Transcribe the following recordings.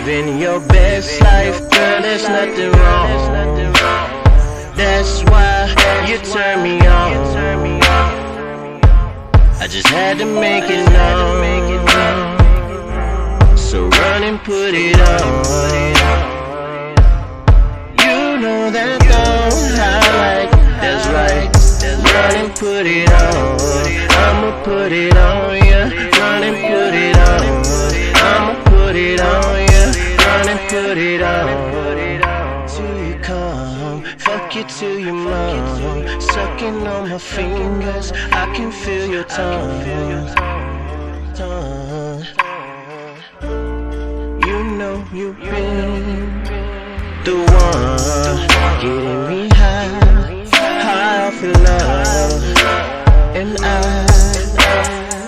living your best life, girl, there's nothing wrong. That's why you turn me on. I just had to make it known. So run and put it on. You know that don't I like, that's right. Run and put it on. I'ma put it on, yeah. Run and put it on. I'ma put it on, yeah. Run and put it on. Till you come, fuck you till you mom. Sucking on my fingers, I can feel your tongue. You know you've been the one, getting me high off of love. And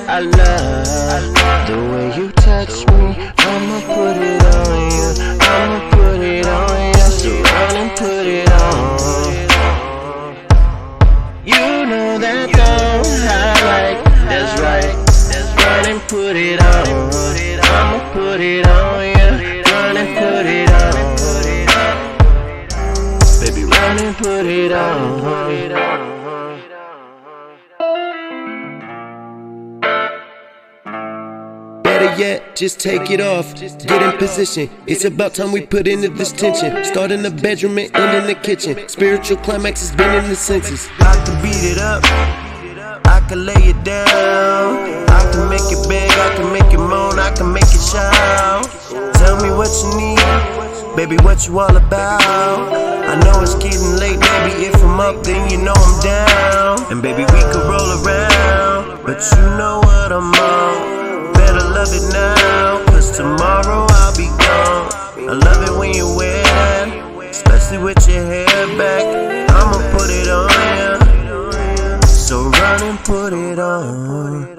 I love the way you touch me. I'ma put it on you, I'ma put it on you. So run and put it on. You know that don't I like, that's right. Run and put it on. I'ma put it on you, run and put it on. Baby, run and put it on. Better yet, just take it off, get in position. It's about time we put into this tension. Start in the bedroom and end in the kitchen. Spiritual climax has been in the senses. I can beat it up, I can lay it down, I can make it big, I can make it moan, I can make it shout. Tell me what you need, baby, what you all about. I know it's getting late, baby, if I'm up then you know I'm down. And baby, we could roll around, but you know what I'm on. Better love it now, cause tomorrow I'll be gone. I love it when you wear that, especially with your hair back. I'ma put it on ya, so run and put it on.